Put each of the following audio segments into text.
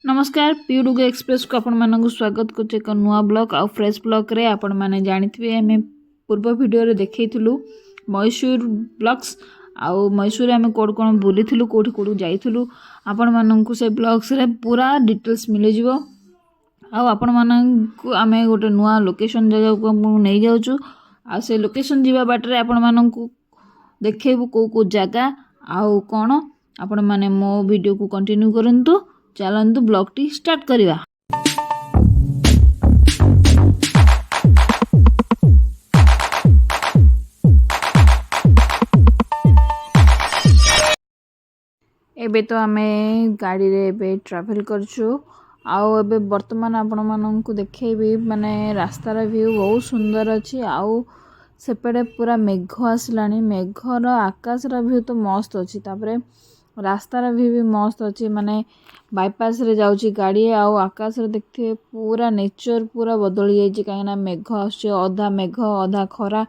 नमस्कार पीडुग एक्सप्रेस को आपण मानक स्वागत करछे एक नुआ ब्लॉग आ फ्रेश ब्लॉग रे आपण माने जानिथिबे हमें पूर्व वीडियो रे देखैथिलु मैसूर ब्लॉग्स आउ मैसूर हमें कोड कोन बुलिथिलु कोठी कोठी जाइथिलु आपण मानक से ब्लॉग्स रे पूरा डिटेल्स मिले जिवो आउ आपण मानक हमें गोटे नुआ लोकेशन जगह को नै जाउछु आ से लोकेशन जीवा बाटरे आपण मानक देखैबु को जगह आउ कोन आपण माने मो वीडियो को कंटिन्यू करंतु चलंतु ब्लॉग टी स्टार्ट करिवा। एबे तो आमे गाड़ी रे एबे ट्रैवल करछु आउ एबे वर्तमान आपण मानन को देखैबी माने रास्तार व्यू बहुत सुंदर अछि आउ सेपड़े पूरा मेघ आसलानी मेघर आकाशर व्यू तो मस्त अछि तापरे रास्तार व्यू भी मस्त अछि माने बाईपास रे जाउची गाड़ी आउ आकाश रे देखते पूरा नेचर पूरा बदली जाइची काहेना मेघ आछे अधा मेघ अधा खरा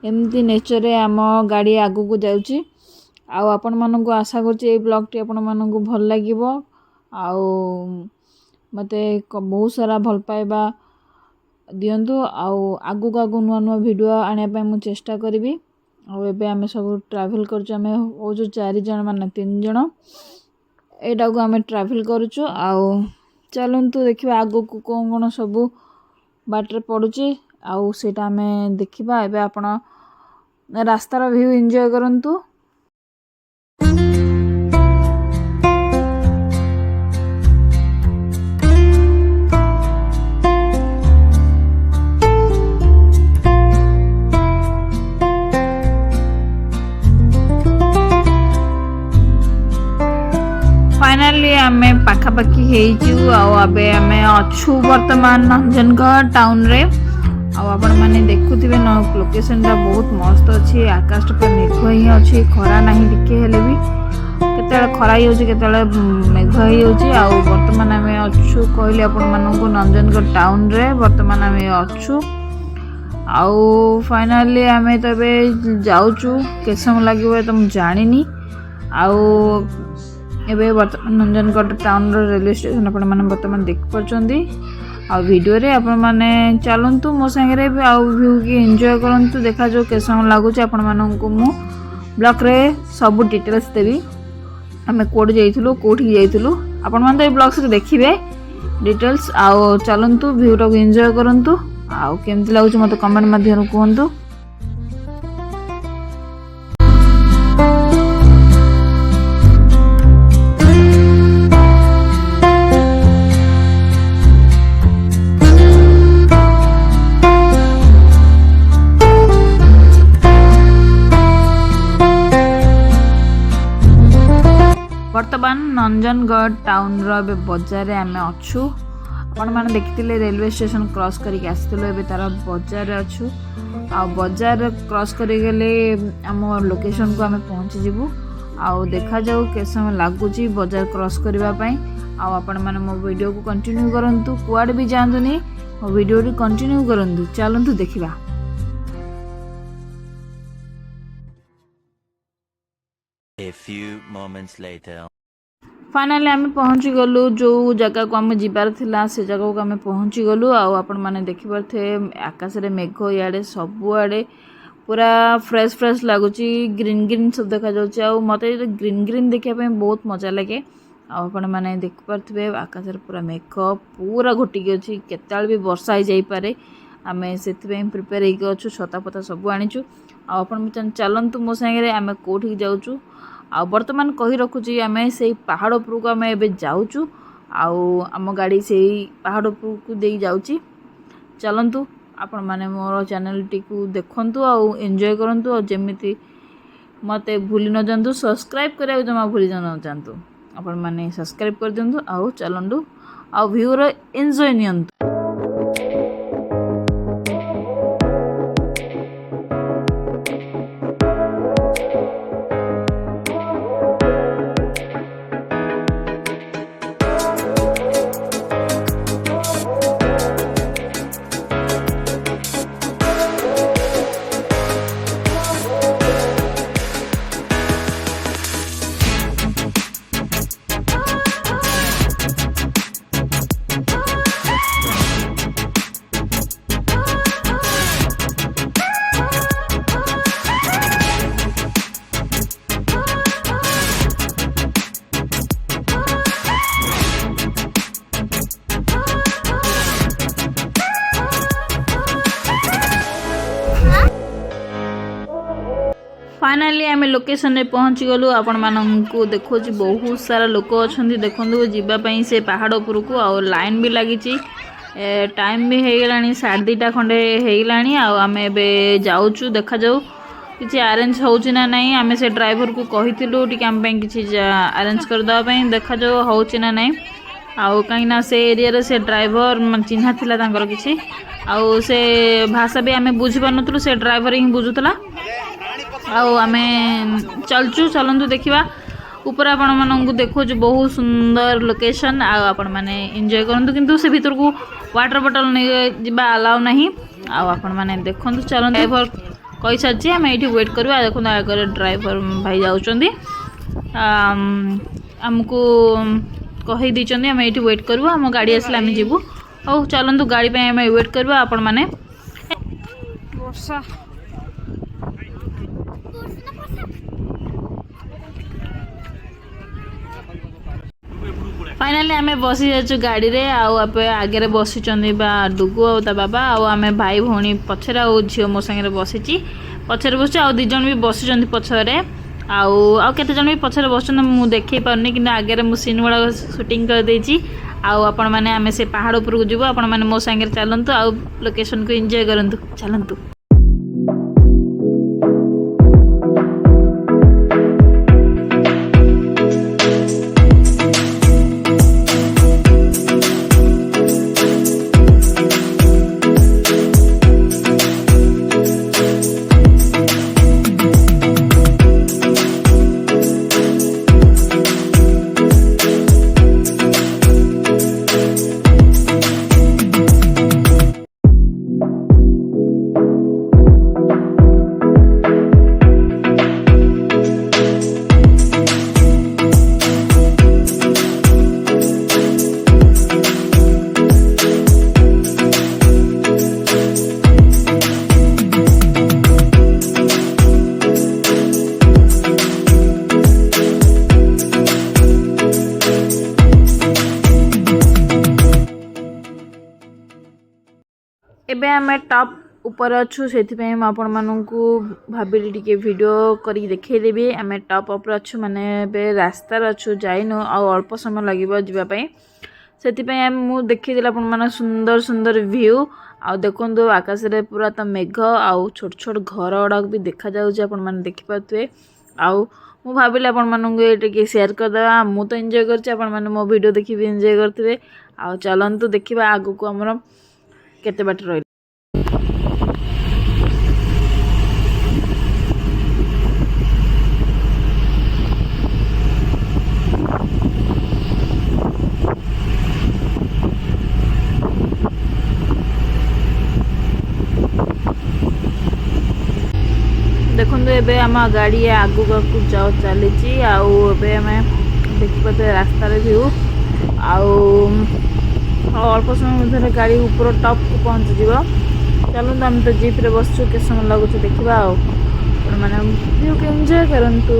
एमती नेचर रे हम गाड़ी आगु को जाउची आउ आपण मानन को आशा करची ए ब्लॉग टी आपण मानन को भल लागिवो आउ मते बहुत सारा भल पाइबा दियंतु आउ आगु आगु नुआ नुआ वीडियो आने पे मु चेष्टा करबी आउ एबे हमें सब ट्रैवल करछु हमें ओ जो 4 जण माने 3 जण एटा को हमें ट्रैवल करूछु आउ चलंतु देखिबा आगु को कोन कोन सब बाटरे पडुची आउ सेटा हमें देखिबा एबे आपण रास्तार व्यू एन्जॉय करंतु। फाइनली आमे पाखापाखी हेइचु आबे आमे अछु वर्तमान नंजनगढ़ टाउन रे आपण माने देखुथिबे न लोकेशन ता बहुत मस्त अछि आकाश पे मेघ ही अछि खरा नाही टिके हेले भी केतले खरा ही होछि केतले मेघ ही होछि वर्तमान आमे अछु कहले आपण मानन को नंजनगढ़ टाउन रे वर्तमान आमे अछु फाइनली आमे तबे जाउछु केसम लागिबो त जानिनी एबे वर्तमान नंजनगढ़ टाउन रेलवे स्टेशन आपण माने वर्तमान देख परचंदी वीडियो रे आपण माने चलंतु मो संगे रे व्यू की एन्जॉय करंतु देखा जो केसम लागु छ आपण मानन को मु ब्लॉग रे सब डिटेल्स देबी हमें कोड जाइथिलु कोठी जाइथिलु आपण मान तो ए ब्लॉग से देखिबे डिटेल्स चलंतु व्यू रो एन्जॉय करंतु केमति लागु छ मते कमेंट माध्यम कहंतु। वर्तमान नंजनगढ़ टाउन रो बाजार रे आमे अछु आपण माने देखिथिले रेलवे स्टेशन क्रॉस करिक आस्थिलो एबे तारा बाजार रे अछु बाजार क्रॉस करि गेले हम लोकेशन को आमे पहुंची जिवु देखा जाऊ केसम लागुची बाजार क्रॉस करिवा पई आपण माने मो वीडियो को कंटिन्यू करंतु कुआड भी जांदुनी मो वीडियो रे कंटिन्यू करंतु चलंतु देखिबा। A few moments later. Finally आम पहुँची गलु जो जगह को आम जीवार थिला से जगह को आम पहुँची गलु आपण माने देखि परथे आकाश रे मेघ याडे सब आडे पूरा फ्रेश फ्रेश लागुची ग्रीन ग्रीन सब देखा जाउची मते ग्रीन ग्रीन देखिया पे बहुत मजा लागे आपण माने देखि परथे आकाश रे पूरा मेघ पूरा घोटी के अछि केताल भी वर्षा ही जाई पारे आमे सेति पे प्रिपेयर हेके अछु छता पता सब आनिचु आपण चलंतु मो संगे रे आमे कोठी जाउचु वर्तमान कही रखुची आमे से पहाड़ उपर को आमे एबे जाउचु आम गाड़ी से पहाड़ उपर को दे जाउची चलंतु आपण माने मोर चैनल टी को देखंतु एन्जॉय करंतु जेमिति मते भूली न जानतु सब्सक्राइब करिया जमा भूली न जानतु आपण माने सब्सक्राइब कर दियंतु चलंतु व्यू रे एन्जॉय नियंतु। आम लोकेशन रे पहुँची गलु आपण मानू देखो बहुत सारा लोक अच्छा देखो जीवाई से पहाड़ उपरक आ लाइन भी लगी टाइम भी हो गला 2:30 खंडे हो आम ए जाऊँ देखा जाऊ किसी अरेंज होची ना नहीं आम से ड्राइवर को कहीलु टी आम किसी अरेंज करदेवाई देखा जाऊ होची ना नहीं आउ कहीं से एरिया से ड्राइवर चिन्हा थिला तांकर किसी आउ से भाषा भी आम बुझी पारुनथुलु से ड्राइवर ही बुझुतला आउ आम चलचु चलतु देखा ऊपर आपण मानक देखो बहुत सुंदर लोकेशन आपण मैंने एंजॉय करंतु किंतु से भीतर को वाटर बोतल नहीं जा अलाउ नहीं आपण मैंने देखु चलते ड्राइवर कही सारी आम ये वेट करवा देखो आगे ड्राइवर भाई जाऊँच आमको कही दीचंदी आम ये वेट करवा आम गाड़ी आसले आम जीवु और चलतु गाड़ी पे आम वेट करवा आपण मैंने वर्षा फाइनाली आम बसी जाचु गाड़ी रे आगे बसी डुगु आ बाबा आम भाई भौणी पछरे आ झील मो सागे बसी पछरे बस दिज भी बसी पछरे आउ केते जन भी पछरे बस मुझे देखे पारनी कि आगे मुझे सीन गुड़ा शूटिंग कर देछि आपण मैंने आम से पहाड़ उपर को जीवु आपण मैंने मो सागे चलतु आ लोकेशन को एंजॉय करंतु चलतु एबे आमे टॉप ऊपर अच्छु से आपण मानू भाविली टिके वीडियो करी देखैदेवी आमे टॉप ऊपर अच्छु माने बे रास्ता अच्छु जाइनु आ अल्प समय लगिबो जीवाई से मु देखिदेला आपण माने सुंदर सुंदर व्यू आ देखंदो आकाश रे पूरा त मेघ आ छोट छोट घर गुड़ा भी देखा जाउछ आपण माने देखि पाथुए आ मु भाविली आपण मानू ये टिके शेयर करदेवा मु तो एंजॉय करछि आपण माने मो वीडियो देखि भी एंजॉय करथिबे आ चलंतु देखिबा आगु को हमर केते बाट रही देखो एबे आम गाड़ी आगू आगू जाओ चली देखिए रास्तार व्यू अल्प समय मध्य गाड़ी ऊपर टॉप को पहुँच जाव चलते आम तो जीप रे बसचु के समय लगुच देखा मैंने व्यू को एंजॉय करंतु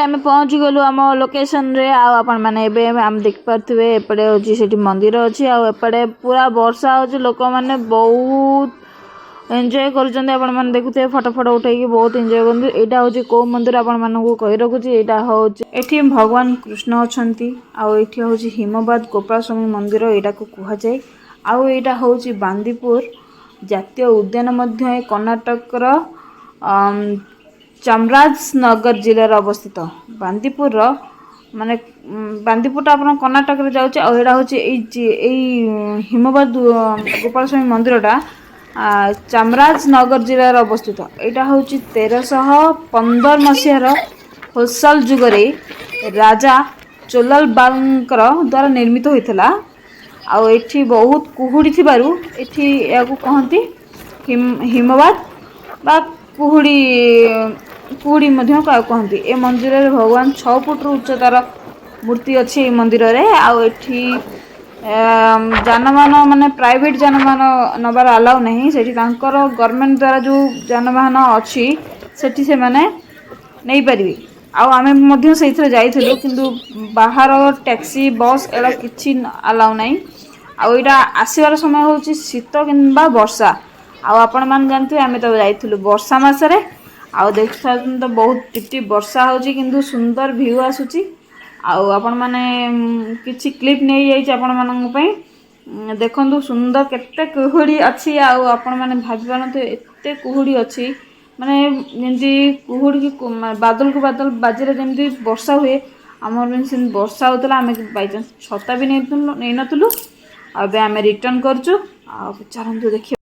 आम पहुँची गलु आम लोकेशन रे आपण मैंने आम देखिपे एपटे हूँ से मंदिर अच्छी आउपटे पूरा वर्षा हो लोक मैंने बहुत एंजॉय कर देखुए फटो फटो उठे बहुत एंजॉय कर यहाँ हूँ कौ मंदिर आपको कही रखुची यहाँ हूँ ये भगवान कृष्ण अच्छा आठी हूँ हिमवाद गोपाल स्वामी मंदिर यहाँ को कहुए आउ यहाँ हूँ बांदीपुर जातीय उद्यान कर्णाटक चामराजनगर जिलार अवस्थित बांदीपुर माने बांदीपुर आप कर्णाटक रे जाऊँ आड़ा हूँ हिमवाद गोपाल स्वामी मंदिरटा चामराजनगर जिलार अवस्थित यहाँ हूँ 1315 मसीहार होसल जुगरे राजा चोलाल बालंकर द्वारा निर्मित होता आठी बहुत कुहुड़ी थिबारु एठी याकू कहती हिमवाद बा कुहुड़ी कुहुड़ी मध्य कहती ए मंदिर रे भगवान 6 फुट उच्चतार मूर्ति अच्छी ए मंदिर रे आठी जानवाहन माने प्राइवेट जानवाहन नबार अलाउ नहीं सेठी तांकर गवर्नमेंट द्वारा जो जानवाहन अच्छी सेठी से माने नहीं पारिबे आउ आमे मध्य सेइथरे जाइथिलु किंतु बाहर टैक्सी बस एला किछि अलाउ नहीं आउ इटा आसीबार समय होची शीत किंबा वर्षा आउ आपण मान जानथि आमे तो जाइथिलु वर्षा मासरे आउ देखा तो बहुत टिपटिप वर्षा होची किंतु सुंदर व्यू आसुची आउ आपण माने किछि क्लिप नहीं जाइछि आपण मानन पई देखंतु सुंदर केते कुहुड़ी अछि आउ आपण माने भाबी पारंतु एते कुहुड़ी अछि माने जेंति कुहुड़ी की बादल को बादल बाजिरे जेंति वर्षा हुए हमर में से वर्षा होतला आमे बाय चांस छता भी नहीं नतलु अबे आमे रिटर्न करछु आ चलंतु देखि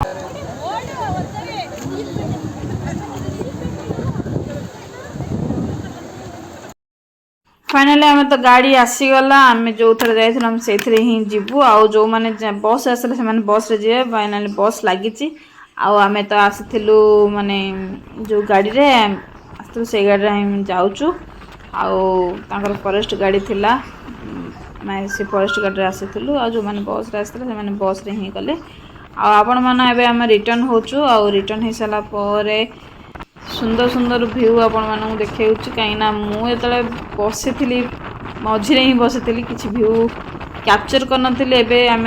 फाइनली आम तो गाड़ी आसीगला आम जो थे जाइए से ही जीवु आउ जो मैंने बस आसले से बस रे जे फाइनली बस लगी आम तो आसीलु माने जो गाड़ी रे आसलु से गाड़ी हम जाऊँ आउ फॉरेस्ट गाड़ी थिला मैं से फॉरेस्ट गाड़ी आसीलु आ जो मैंने बस रे आसले से बस रे ही गले आपण मैंने एबे आम रिटर्न होचु आउ रिटर्न हो सारा पर सुंदर सुंदर व्यू आपण मानू देखा कहीं मुझे बसी मझे ही बसी किसी व्यू कैप्चर कर आम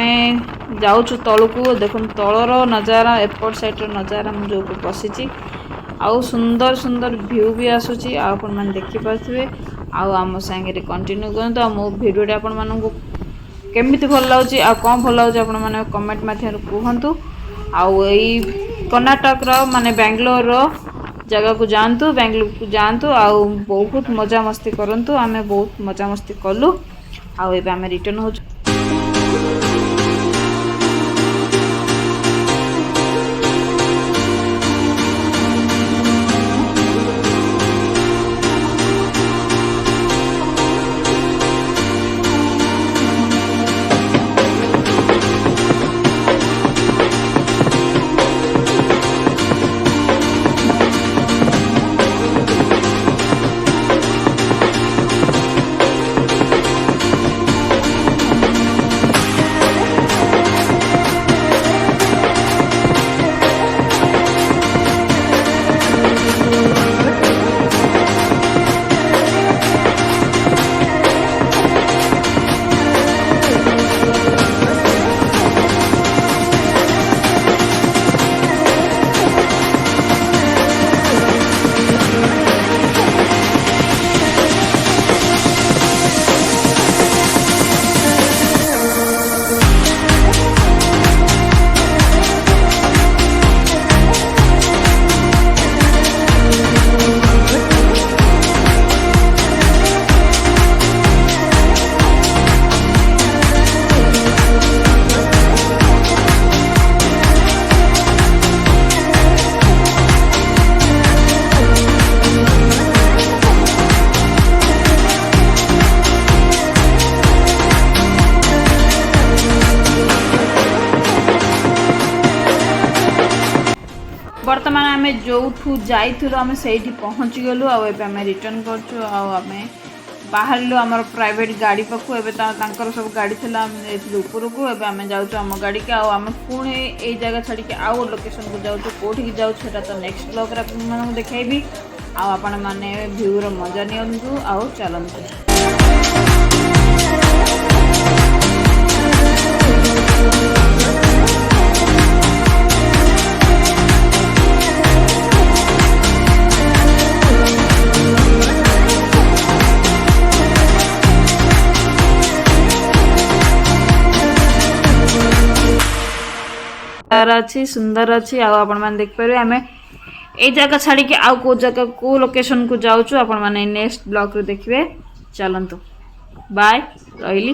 जाऊँ तलू देख तलर नजारा एपट साइड नजारा जो बसी आउ सुंदर सुंदर व्यू भी आसूची आपण मैंने देखिपे आम सांगे कंटिन्यू करूँ मो भिडियोटी आपण मानू केमी भल लगे आ कौन भल लगे आपण मैंने कमेंट मध्यम कहतु आउ कर्णाटक माने बेंगलोर जगह को जानतु बेंगलुरु को जानतु आउ बहुत मजा मस्ती करंतु आमे बहुत मजा मस्ती कलु आउ एबे आमे रिटर्न हो बर्तमान आम जो जाइलु आम से पहुँची गलु आम रिटर्न करछु आम बाहर आमर प्राइवेट गाड़ी पाखु एवं सब गाड़ी थी ऊपर को आम जाऊँ आम गाड़ी के आम पुणी ये जगह छाड़ी आउ लोकेशन को जाऊँ कौटी जाऊँ तो नेक्स्ट ब्लॉग देखी ଆଉ ଆପଣମାନେ ଭ୍ୟୁର ମଜା ନିଅନ୍ତୁ ଆଉ ଚାଲନ୍ତୁ। ଅଛି ସୁନ୍ଦର ଅଛି ଆଉ ଆପଣମାନେ ଦେଖିପାରିବେ ଆମେ ଏଇ ଜାଗା ଛାଡ଼ିକି ଆଉ କେଉଁ ଜାଗାକୁ ଲୋକେସନକୁ ଯାଉଛୁ ଆପଣମାନେ ନେକ୍ସଟ ବ୍ଲଗରେ ଦେଖିବେ। ଚାଲନ୍ତୁ ବାଏ ରହିଲି।